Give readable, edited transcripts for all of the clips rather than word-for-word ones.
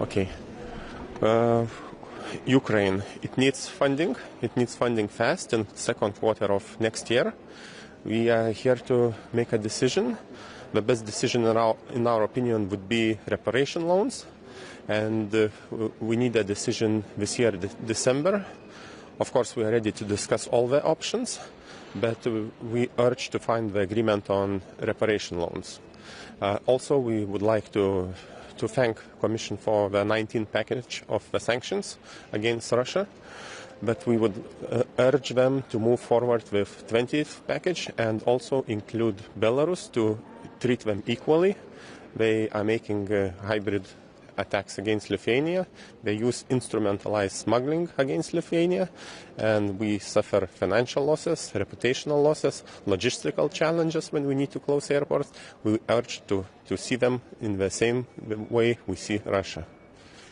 Okay. Ukraine, it needs funding. It needs funding fast in the second quarter of next year. We are here to make a decision. The best decision in our opinion would be reparation loans. And we need a decision this year, December. Of course, we are ready to discuss all the options, but we urge to find the agreement on reparation loans. Also, we would like to thank the Commission for the 19th package of the sanctions against Russia, but we would urge them to move forward with 20th package and also include Belarus to treat them equally. They are making hybrid attacks against Lithuania. They use instrumentalized smuggling against Lithuania, and we suffer financial losses, reputational losses, logistical challenges when we need to close airports. We urge to see them in the same way we see Russia.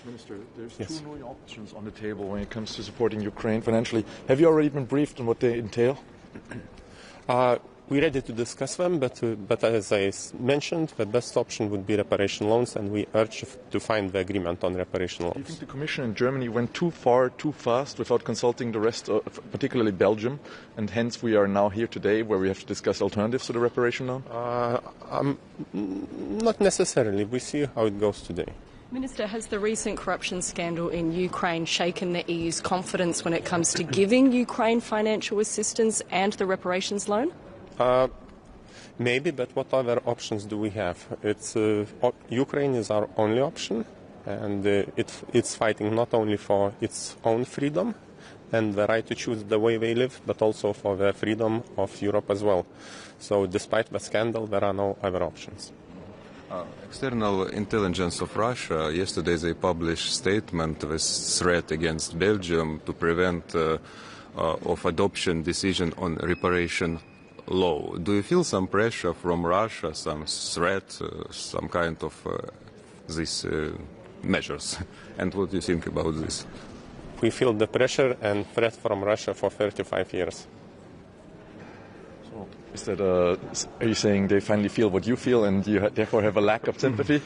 Minister, there's two new options on the table when it comes to supporting Ukraine financially. Have you already been briefed on what they entail? We're ready to discuss them, but as I mentioned, the best option would be reparation loans, and we urge to find the agreement on reparation loans. Do you think the Commission in Germany went too far, too fast, without consulting the rest, particularly Belgium, and hence we are now here today where we have to discuss alternatives to the reparation loan? Not necessarily. We see how it goes today. Minister, has the recent corruption scandal in Ukraine shaken the EU's confidence when it comes to giving Ukraine financial assistance and the reparations loan? Maybe, but what other options do we have? Ukraine is our only option, and it's fighting not only for its own freedom and the right to choose the way they live, but also for the freedom of Europe as well. So despite the scandal, there are no other options. External intelligence of Russia, yesterday they published a statement with threat against Belgium to prevent of adoption decision on reparation law. Do you feel some pressure from Russia, some threat, some kind of these measures? And what do you think about this? We feel the pressure and threat from Russia for 35 years. So is that are you saying they finally feel what you feel and you therefore have a lack of sympathy?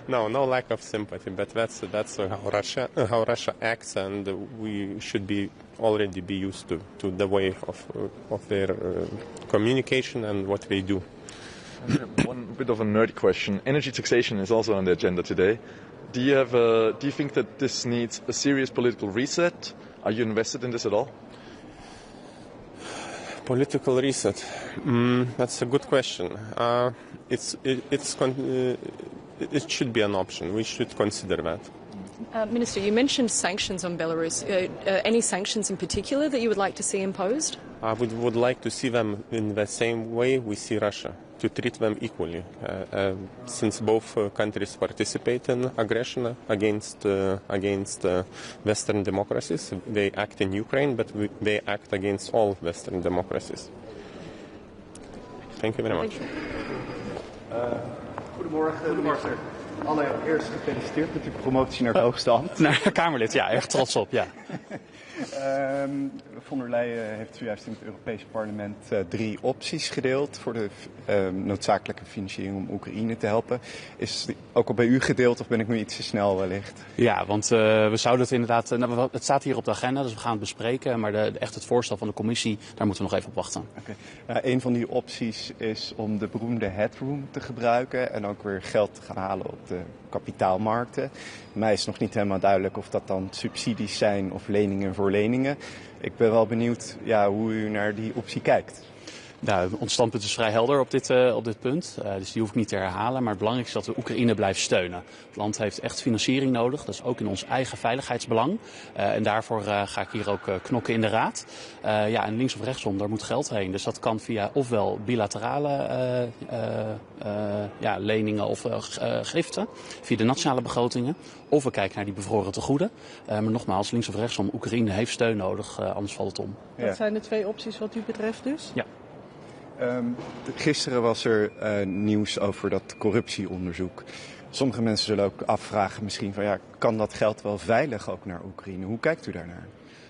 No lack of sympathy, but that's how Russia acts, and we should already be used to the way of their communication and what they do. And one bit of a nerdy question. Energy taxation is also on the agenda today. Do you think that this needs a serious political reset? Are you invested in this at all? Political reset. That's a good question. It should be an option. We should consider that. Minister, you mentioned sanctions on Belarus. Any sanctions in particular that you would like to see imposed? We would like to see them in the same way we see Russia, to treat them equally, since both countries participate in aggression against Western democracies. They act in Ukraine, but they act against all Western democracies. Thank you very much. Goedemorgen. Allereerst gefeliciteerd met uw promotie naar de hoogste ambt. Naar Kamerlid, ja, erg trots op, ja. Von der Leyen heeft zojuist in het Europese parlement 3 opties gedeeld voor de noodzakelijke financiering om Oekraïne te helpen. Is die ook al bij u gedeeld of ben ik nu iets te snel wellicht? Ja, want we zouden het inderdaad... het staat hier op de agenda, dus we gaan het bespreken. Maar echt het voorstel van de commissie, daar moeten we nog even op wachten. Okay. Een van die opties is om de beroemde headroom te gebruiken en ook weer geld te gaan halen op de kapitaalmarkten. Mij is nog niet helemaal duidelijk of dat dan subsidies zijn of leningen voor leningen. Ik ben wel benieuwd hoe u naar die optie kijkt. Nou, ons standpunt is vrij helder op dit punt, dus die hoef ik niet te herhalen. Maar het belangrijkste is dat we Oekraïne blijven steunen. Het land heeft echt financiering nodig, dat is ook in ons eigen veiligheidsbelang. En daarvoor ga ik hier ook knokken in de Raad. En links of rechtsom, daar moet geld heen. Dus dat kan via ofwel bilaterale leningen of giften, via de nationale begrotingen. Of we kijken naar die bevroren tegoeden. Maar nogmaals, links of rechtsom, Oekraïne heeft steun nodig, anders valt het om. Dat zijn de 2 opties wat u betreft dus? Ja. Gisteren was er nieuws over dat corruptieonderzoek. Sommige mensen zullen ook afvragen misschien van kan dat geld wel veilig ook naar Oekraïne? Hoe kijkt u daarnaar?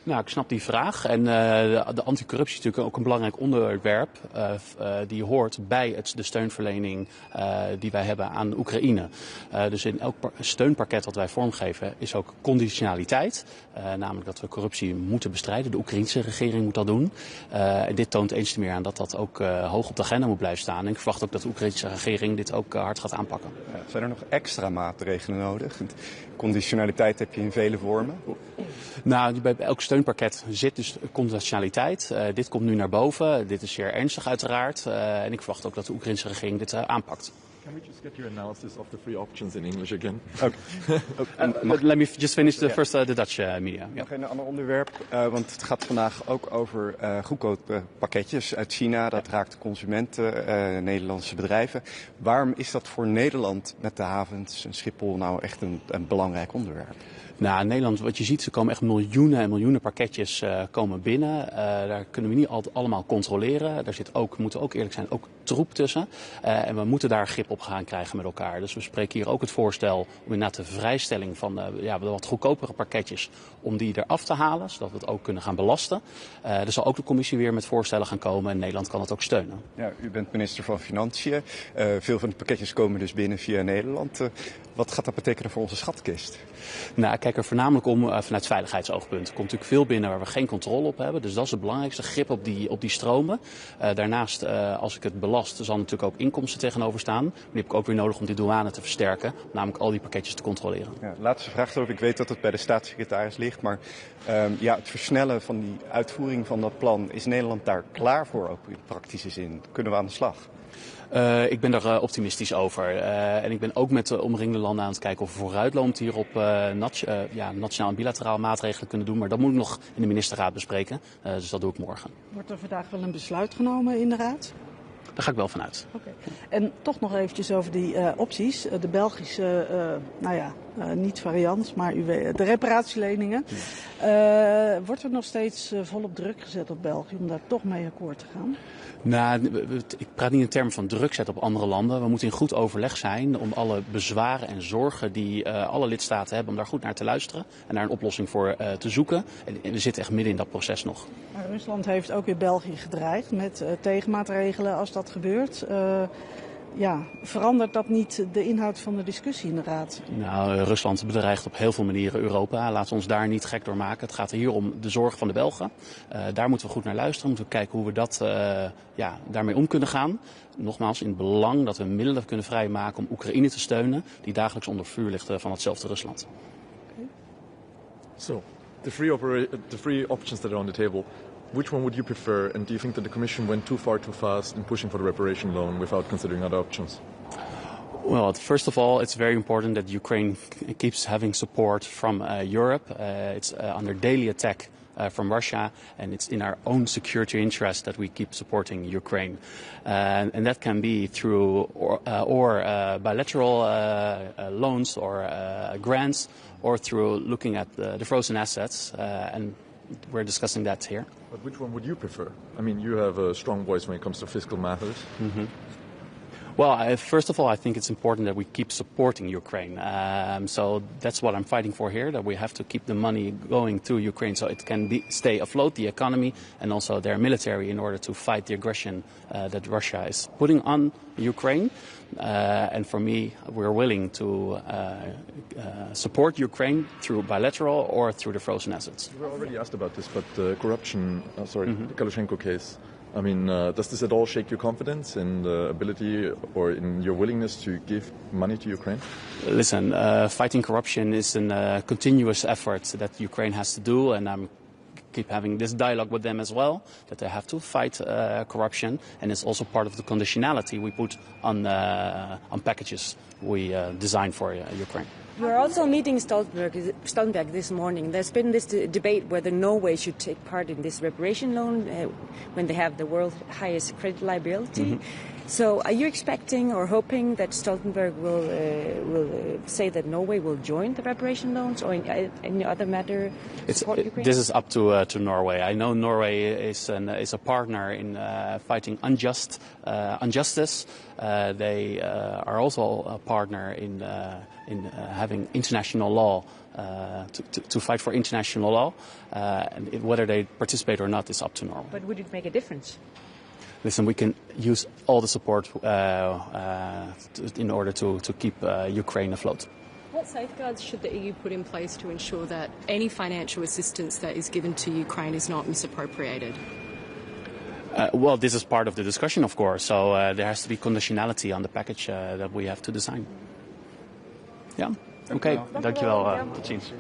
Nou, ik snap die vraag. En de anticorruptie is natuurlijk ook een belangrijk onderwerp die hoort bij de steunverlening die wij hebben aan Oekraïne. Dus in elk steunpakket dat wij vormgeven is ook conditionaliteit. Namelijk dat we corruptie moeten bestrijden. De Oekraïnse regering moet dat doen. En dit toont eens te meer aan dat dat ook hoog op de agenda moet blijven staan. En ik verwacht ook dat de Oekraïnse regering dit ook hard gaat aanpakken. Zijn er nog extra maatregelen nodig? Conditionaliteit heb je in vele vormen. Nou, bij elk steunpakket zit dus conditionaliteit. Dit komt nu naar boven. Dit is zeer ernstig uiteraard. En ik verwacht ook dat de Oekraïnse regering dit aanpakt. Can we just get your analysis of the three options in English again? Let me just finish the Dutch media. Nog een ander onderwerp, want het gaat vandaag ook over goedkope pakketjes uit China. Dat raakt consumenten, Nederlandse bedrijven. Waarom is dat voor Nederland met de havens en Schiphol nou echt een belangrijk onderwerp? Nou, in Nederland, wat je ziet, er komen echt miljoenen en miljoenen pakketjes komen binnen. Daar kunnen we niet altijd allemaal controleren. Daar zit ook, moeten we ook eerlijk zijn, ook troep tussen. En we moeten daar grip op gaan krijgen met elkaar. Dus we spreken hier ook het voorstel om inderdaad de vrijstelling van de wat goedkopere pakketjes, om die eraf te halen, zodat we het ook kunnen gaan belasten. Er zal ook de commissie weer met voorstellen gaan komen en Nederland kan het ook steunen. Ja, u bent minister van Financiën. Veel van de pakketjes komen dus binnen via Nederland. Wat gaat dat betekenen voor onze schatkist? Nou, ik kijk er voornamelijk om vanuit veiligheidsoogpunt. Er komt natuurlijk veel binnen waar we geen controle op hebben. Dus dat is het belangrijkste, grip op die stromen. Daarnaast, als ik het belast, zal natuurlijk ook inkomsten tegenover staan. Maar die heb ik ook weer nodig om die douane te versterken. Namelijk al die pakketjes te controleren. Ja, laatste vraag erover. Ik weet dat het bij de staatssecretaris ligt. Maar het versnellen van die uitvoering van dat plan, is Nederland daar klaar voor, ook in praktische zin? Kunnen we aan de slag? Ik ben er optimistisch over. En ik ben ook met de omringende landen aan het kijken of we vooruitlopend hier op nationaal en bilateraal maatregelen kunnen doen. Maar dat moet ik nog in de ministerraad bespreken. Dus dat doe ik morgen. Wordt er vandaag wel een besluit genomen in de raad? Daar ga ik wel vanuit. Okay. En toch nog eventjes over die opties. De Belgische, niet variant, maar de reparatieleningen. Wordt er nog steeds volop druk gezet op België om daar toch mee akkoord te gaan? Nou, ik praat niet in termen van druk zetten op andere landen. We moeten in goed overleg zijn om alle bezwaren en zorgen die alle lidstaten hebben, om daar goed naar te luisteren en daar een oplossing voor te zoeken. En we zitten echt midden in dat proces nog. Maar Rusland heeft ook weer België gedreigd met tegenmaatregelen als dat gebeurt. Verandert dat niet de inhoud van de discussie in de Raad? Nou, Rusland bedreigt op heel veel manieren Europa. Laten we ons daar niet gek door maken. Het gaat hier om de zorg van de Belgen. Daar moeten we goed naar luisteren. Moeten we kijken hoe we dat daarmee om kunnen gaan. Nogmaals, in het belang dat we middelen kunnen vrijmaken om Oekraïne te steunen, die dagelijks onder vuur ligt van hetzelfde Rusland. So, the three options that are on the table. Which one would you prefer, and do you think that the Commission went too far too fast in pushing for the reparation loan without considering other options? Well, first of all, it's very important that Ukraine keeps having support from Europe. It's under daily attack from Russia, and it's in our own security interest that we keep supporting Ukraine. And that can be through bilateral loans or grants, or through looking at the frozen assets, and we're discussing that here. But which one would you prefer? I mean, you have a strong voice when it comes to fiscal matters. Mm-hmm. Well, first of all, I think it's important that we keep supporting Ukraine. So that's what I'm fighting for here, that we have to keep the money going through Ukraine so it can stay afloat, the economy, and also their military in order to fight the aggression that Russia is putting on Ukraine. And for me, we're willing to support Ukraine through bilateral or through the frozen assets. You were already asked about this, but the corruption, the Kalashnikov case, I mean, does this at all shake your confidence in the ability or in your willingness to give money to Ukraine? Listen, fighting corruption is a continuous effort that Ukraine has to do, and I'm keep having this dialogue with them as well, that they have to fight corruption, and it's also part of the conditionality we put on packages we design for Ukraine. We're also meeting Stoltenberg this morning. There's been this debate whether Norway should take part in this reparation loan when they have the world's highest credit liability. So are you expecting or hoping that Stoltenberg will say that Norway will join the reparation loans, or in any other matter support Ukraine? This is up to Norway. I know Norway is a partner in fighting injustice. They are also a partner in having international law. To fight for international law, and whether they participate or not is up to Norway. But would it make a difference? Listen, we can use all the support in order to keep Ukraine afloat. What safeguards should the EU put in place to ensure that any financial assistance that is given to Ukraine is not misappropriated? Well, this is part of the discussion, of course, so there has to be conditionality on the package that we have to design. Yeah? Oké, dankjewel. Tot ziens.